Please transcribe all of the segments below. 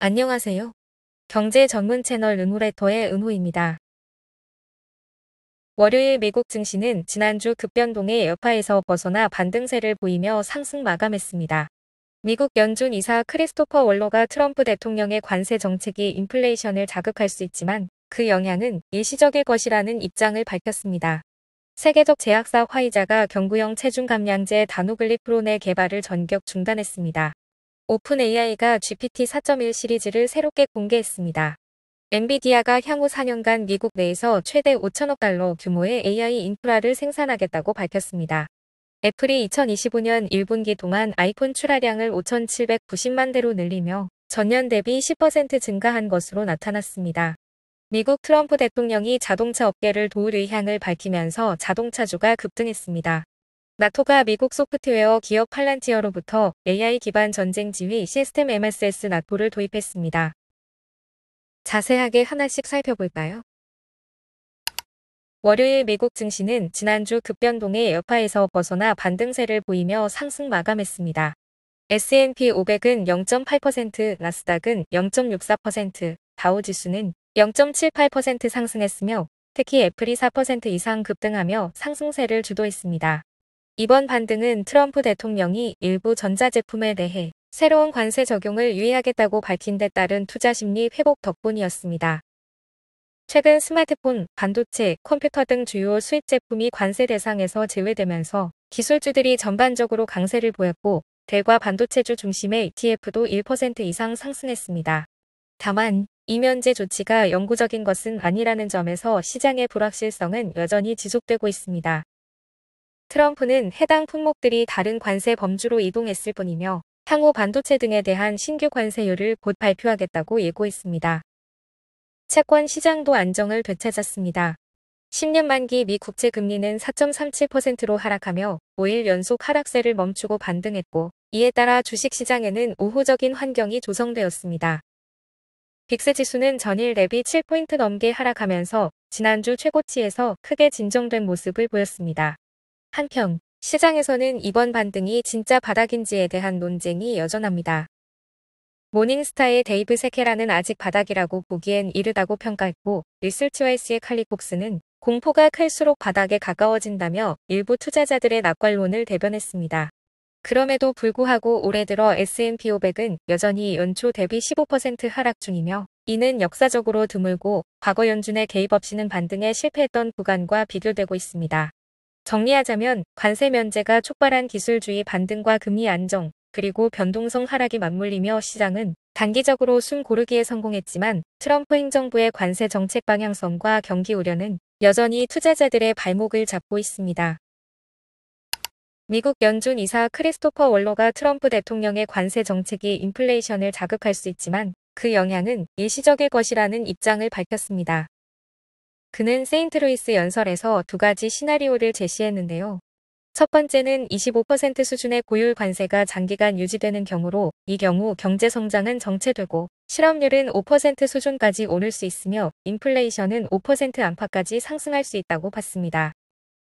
안녕하세요. 경제 전문 채널 은호레터의 은호입니다. 월요일 미국 증시는 지난주 급변동의 여파에서 벗어나 반등세를 보이며 상승 마감했습니다. 미국 연준 이사 크리스토퍼 월러가 트럼프 대통령의 관세 정책이 인플레이션을 자극할 수 있지만 그 영향은 일시적일 것이라는 입장을 밝혔습니다. 세계적 제약사 화이자가 경구형 체중 감량제 다누글리프론의 개발을 전격 중단했습니다. 오픈 AI가 GPT 4.1 시리즈를 새롭게 공개했습니다. 엔비디아가 향후 4년간 미국 내에서 최대 5천억 달러 규모의 AI 인프라를 생산하겠다고 밝혔습니다. 애플이 2025년 1분기 동안 아이폰 출하량을 5,790만 대로 늘리며 전년 대비 10% 증가한 것으로 나타났습니다. 미국 트럼프 대통령이 자동차 업계를 도울 의향을 밝히면서 자동차주가 급등했습니다. 나토가 미국 소프트웨어 기업 팔란티어로부터 AI 기반 전쟁 지휘 시스템 MSS 나토를 도입했습니다. 자세하게 하나씩 살펴볼까요? 월요일 미국 증시는 지난주 급변동의 여파에서 벗어나 반등세를 보이며 상승 마감했습니다. S&P 500은 0.8%, 나스닥은 0.64%, 다우지수는 0.78% 상승했으며 특히 애플이 4% 이상 급등하며 상승세를 주도했습니다. 이번 반등은 트럼프 대통령이 일부 전자제품에 대해 새로운 관세 적용을 유예하겠다고 밝힌 데 따른 투자 심리 회복 덕분이었습니다. 최근 스마트폰, 반도체, 컴퓨터 등 주요 수입 제품이 관세 대상에서 제외되면서 기술주들이 전반적으로 강세를 보였고 델과 반도체주 중심의 ETF도 1% 이상 상승했습니다. 다만 이 면제 조치가 영구적인 것은 아니라는 점에서 시장의 불확실성은 여전히 지속되고 있습니다. 트럼프는 해당 품목들이 다른 관세 범주로 이동했을 뿐이며 향후 반도체 등에 대한 신규 관세율을 곧 발표하겠다고 예고했습니다. 채권 시장도 안정을 되찾았습니다. 10년 만기 미 국채 금리는 4.37%로 하락하며 5일 연속 하락세를 멈추고 반등했고 이에 따라 주식시장에는 우호적인 환경이 조성되었습니다. 빅스 지수는 전일 대비 7포인트 넘게 하락하면서 지난주 최고치에서 크게 진정된 모습을 보였습니다. 한편 시장에서는 이번 반등이 진짜 바닥인지에 대한 논쟁이 여전합니다. 모닝스타의 데이브 세케라는 아직 바닥이라고 보기엔 이르다고 평가했고 리서치와이스의 칼리 폭스는 공포가 클수록 바닥에 가까워진다며 일부 투자자들의 낙관론을 대변했습니다. 그럼에도 불구하고 올해 들어 S&P 500은 여전히 연초 대비 15% 하락 중이며 이는 역사적으로 드물고 과거 연준의 개입 없이는 반등에 실패했던 구간과 비교되고 있습니다. 정리하자면 관세 면제가 촉발한 기술주의 반등과 금리 안정, 그리고 변동성 하락이 맞물리며 시장은 단기적으로 숨 고르기에 성공했지만 트럼프 행정부의 관세 정책 방향성과 경기 우려는 여전히 투자자들의 발목을 잡고 있습니다. 미국 연준 이사 크리스토퍼 월러가 트럼프 대통령의 관세 정책이 인플레이션을 자극할 수 있지만 그 영향은 일시적일 것이라는 입장을 밝혔습니다. 그는 세인트루이스 연설에서 두 가지 시나리오를 제시했는데요. 첫 번째는 25% 수준의 고율 관세가 장기간 유지되는 경우로 이 경우 경제 성장은 정체되고 실업률은 5% 수준까지 오를 수 있으며 인플레이션은 5% 안팎까지 상승할 수 있다고 봤습니다.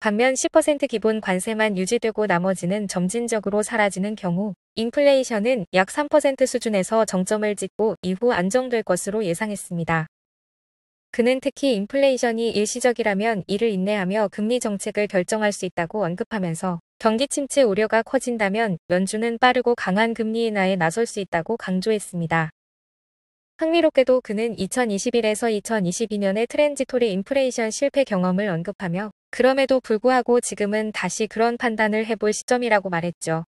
반면 10% 기본 관세만 유지되고 나머지는 점진적으로 사라지는 경우 인플레이션은 약 3% 수준에서 정점을 찍고 이후 안정될 것으로 예상했습니다. 그는 특히 인플레이션이 일시적이라면 이를 인내하며 금리 정책을 결정할 수 있다고 언급하면서 경기 침체 우려가 커진다면 연준은 빠르고 강한 금리 인하에 나설 수 있다고 강조했습니다. 흥미롭게도 그는 2021에서 2022년의 트랜지토리 인플레이션 실패 경험을 언급하며 그럼에도 불구하고 지금은 다시 그런 판단을 해볼 시점이라고 말했죠.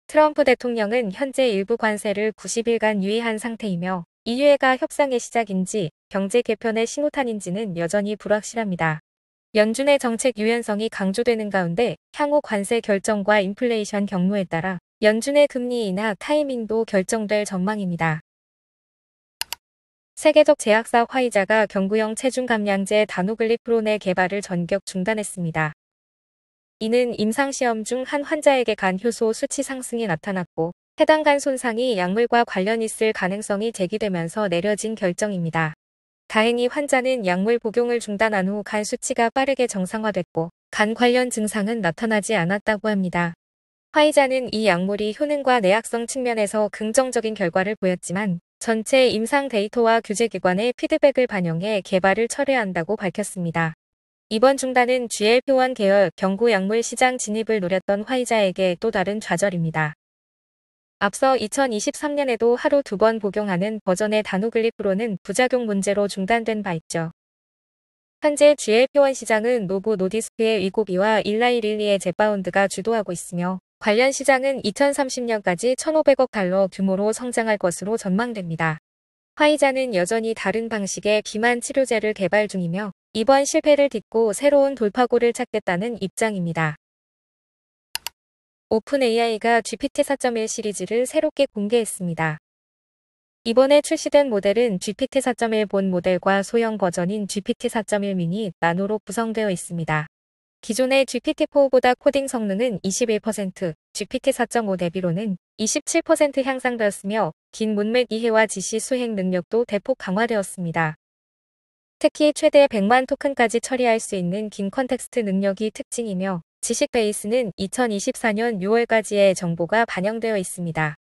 트럼프 대통령은 현재 일부 관세를 90일간 유예한 상태이며 이 유예가 협상의 시작인지 경제 개편의 신호탄인지는 여전히 불확실합니다. 연준의 정책 유연성이 강조되는 가운데 향후 관세 결정과 인플레이션 경로에 따라 연준의 금리 인하 타이밍도 결정될 전망입니다. 세계적 제약사 화이자가 경구형 체중 감량제 다누글리프론의 개발을 전격 중단했습니다. 이는 임상시험 중 한 환자에게 간 효소 수치 상승이 나타났고 해당 간 손상이 약물과 관련 있을 가능성이 제기되면서 내려진 결정입니다. 다행히 환자는 약물 복용을 중단한 후 간 수치가 빠르게 정상화됐고 간 관련 증상은 나타나지 않았다고 합니다. 화이자는 이 약물이 효능과 내약성 측면에서 긍정적인 결과를 보였지만 전체 임상 데이터와 규제기관의 피드백을 반영해 개발을 철회한다고 밝혔습니다. 이번 중단은 GLP-1 계열 경구 약물 시장 진입을 노렸던 화이자에게 또 다른 좌절입니다. 앞서 2023년에도 하루 2번 복용하는 버전의 다누글리프로는 부작용 문제로 중단된 바 있죠. 현재 GLP-1 시장은 노보 노디스크의 위고비와 일라이 릴리의 제파운드가 주도하고 있으며 관련 시장은 2030년까지 1,500억 달러 규모로 성장할 것으로 전망됩니다. 화이자는 여전히 다른 방식의 비만 치료제를 개발 중이며 이번 실패를 딛고 새로운 돌파구를 찾겠다는 입장입니다. 오픈AI가 GPT-4.1 시리즈를 새롭게 공개했습니다. 이번에 출시된 모델은 GPT-4.1 본 모델과 소형 버전인 GPT-4.1 미니 나노로 구성되어 있습니다. 기존의 GPT-4보다 코딩 성능은 21%, GPT-4.5 대비로는 27% 향상되었으며 긴 문맥 이해와 지시 수행 능력도 대폭 강화되었습니다. 특히 최대 100만 토큰까지 처리할 수 있는 긴 컨텍스트 능력이 특징이며 지식 베이스는 2024년 6월까지의 정보가 반영되어 있습니다.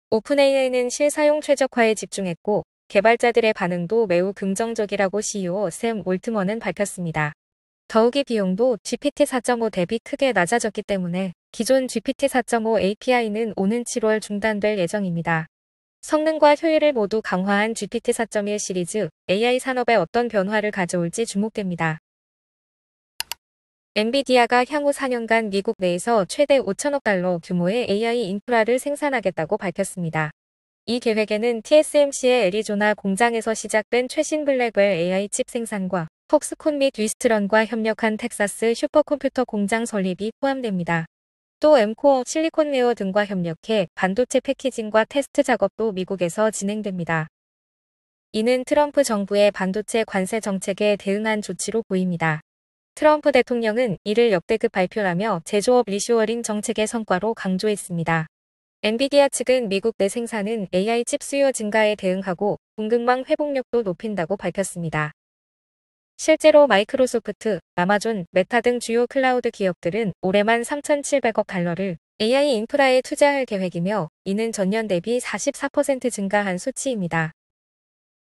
오픈AI는 실사용 최적화에 집중했고 개발자들의 반응도 매우 긍정적이라고 CEO 샘 올트먼은 밝혔습니다. 더욱이 비용도 GPT-4.5 대비 크게 낮아졌기 때문에 기존 GPT-4.5 API는 오는 7월 중단될 예정입니다. 성능과 효율을 모두 강화한 GPT-4.1 시리즈, AI 산업에 어떤 변화를 가져올지 주목됩니다. 엔비디아가 향후 4년간 미국 내에서 최대 5천억 달러 규모의 AI 인프라를 생산하겠다고 밝혔습니다. 이 계획에는 TSMC의 애리조나 공장에서 시작된 최신 블랙웰 AI 칩 생산과 폭스콘 및 위스트런과 협력한 텍사스 슈퍼컴퓨터 공장 설립이 포함됩니다. 또 엠코어, 실리콘웨어 등과 협력해 반도체 패키징과 테스트 작업도 미국에서 진행됩니다. 이는 트럼프 정부의 반도체 관세 정책에 대응한 조치로 보입니다. 트럼프 대통령은 이를 역대급 발표라며 제조업 리쇼어링 정책의 성과로 강조했습니다. 엔비디아 측은 미국 내 생산은 AI 칩 수요 증가에 대응하고 공급망 회복력도 높인다고 밝혔습니다. 실제로 마이크로소프트, 아마존, 메타 등 주요 클라우드 기업들은 올해만 3,700억 달러를 AI 인프라에 투자할 계획이며 이는 전년 대비 44% 증가한 수치입니다.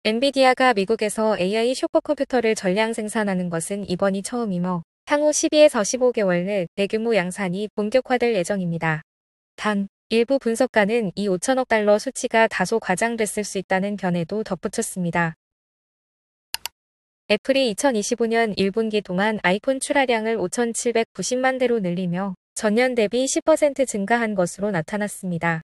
엔비디아가 미국에서 AI 슈퍼컴퓨터를 전량 생산하는 것은 이번이 처음이며 향후 12에서 15개월 내 대규모 양산이 본격화될 예정입니다. 단, 일부 분석가는 이 5천억 달러 수치가 다소 과장됐을 수 있다는 견해도 덧붙였습니다. 애플이 2025년 1분기 동안 아이폰 출하량을 5,790만 대로 늘리며 전년 대비 10% 증가한 것으로 나타났습니다.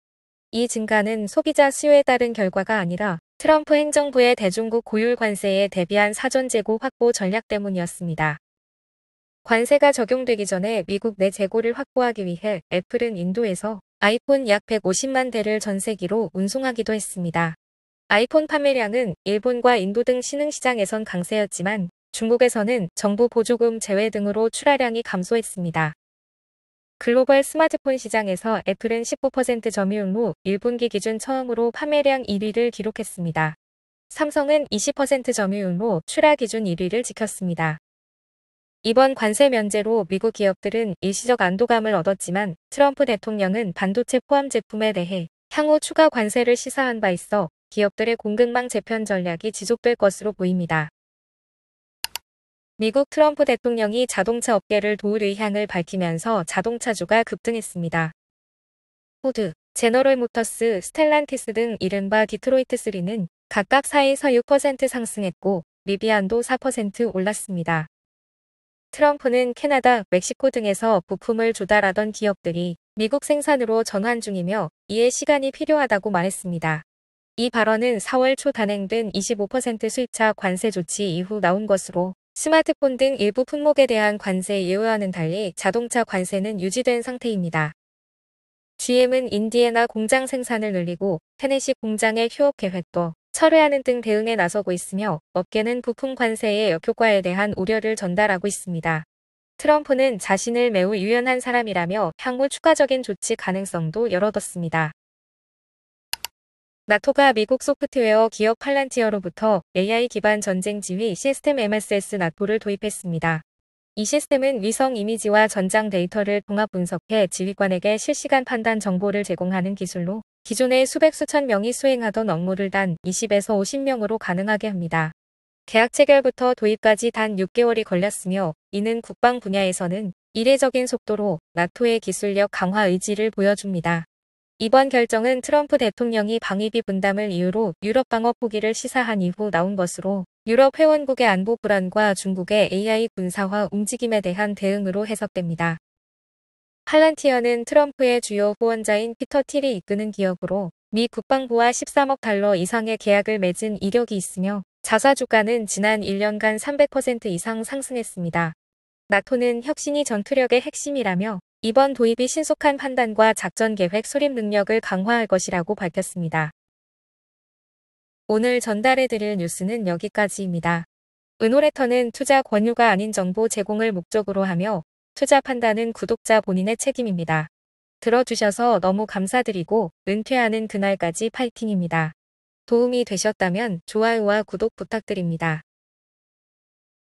이 증가는 소비자 수요에 따른 결과가 아니라 트럼프 행정부의 대중국 고율 관세에 대비한 사전 재고 확보 전략 때문이었습니다. 관세가 적용되기 전에 미국 내 재고를 확보하기 위해 애플은 인도에서 아이폰 약 150만 대를 전세기로 운송하기도 했습니다. 아이폰 판매량은 일본과 인도 등 신흥시장에선 강세였지만 중국에서는 정부 보조금 제외 등으로 출하량이 감소했습니다. 글로벌 스마트폰 시장에서 애플은 19% 점유율로 1분기 기준 처음으로 판매량 1위를 기록했습니다. 삼성은 20% 점유율로 출하 기준 1위를 지켰습니다. 이번 관세 면제로 미국 기업들은 일시적 안도감을 얻었지만 트럼프 대통령은 반도체 포함 제품에 대해 향후 추가 관세를 시사한 바 있어 기업들의 공급망 재편 전략이 지속될 것으로 보입니다. 미국 트럼프 대통령이 자동차 업계를 도울 의향을 밝히면서 자동차주가 급등했습니다. 포드, 제너럴 모터스, 스텔란티스 등 이른바 디트로이트3는 각각 4에서 6% 상승했고 리비안도 4% 올랐습니다. 트럼프는 캐나다, 멕시코 등에서 부품을 조달하던 기업들이 미국 생산으로 전환 중이며 이에 시간이 필요하다고 말했습니다. 이 발언은 4월 초 단행된 25% 수입차 관세 조치 이후 나온 것으로 스마트폰 등 일부 품목에 대한 관세 예외와는 달리 자동차 관세는 유지된 상태입니다. GM은 인디애나 공장 생산을 늘리고 테네시 공장의 휴업 계획도 철회하는 등 대응에 나서고 있으며 업계는 부품 관세의 역효과에 대한 우려를 전달하고 있습니다. 트럼프는 자신을 매우 유연한 사람이라며 향후 추가적인 조치 가능성도 열어뒀습니다. 나토가 미국 소프트웨어 기업 팔란티어로부터 AI 기반 전쟁 지휘 시스템 MSS 나토를 도입했습니다. 이 시스템은 위성 이미지와 전장 데이터를 통합 분석해 지휘관에게 실시간 판단 정보를 제공하는 기술로 기존에 수백 수천 명이 수행하던 업무를 단 20에서 50명으로 가능하게 합니다. 계약 체결부터 도입까지 단 6개월이 걸렸으며 이는 국방 분야에서는 이례적인 속도로 나토의 기술력 강화 의지를 보여줍니다. 이번 결정은 트럼프 대통령이 방위비 분담을 이유로 유럽 방어 포기를 시사한 이후 나온 것으로 유럽 회원국의 안보 불안과 중국의 AI 군사화 움직임에 대한 대응으로 해석됩니다. 팔란티어는 트럼프의 주요 후원자인 피터 틸이 이끄는 기업으로 미 국방부와 13억 달러 이상의 계약을 맺은 이력이 있으며 자사 주가는 지난 1년간 300% 이상 상승했습니다. 나토는 혁신이 전투력의 핵심이라며 이번 도입이 신속한 판단과 작전 계획 수립 능력을 강화할 것이라고 밝혔습니다. 오늘 전달해드릴 뉴스는 여기까지입니다. 은호레터는 투자 권유가 아닌 정보 제공을 목적으로 하며 투자 판단은 구독자 본인의 책임입니다. 들어주셔서 너무 감사드리고 은퇴하는 그날까지 파이팅입니다. 도움이 되셨다면 좋아요와 구독 부탁드립니다.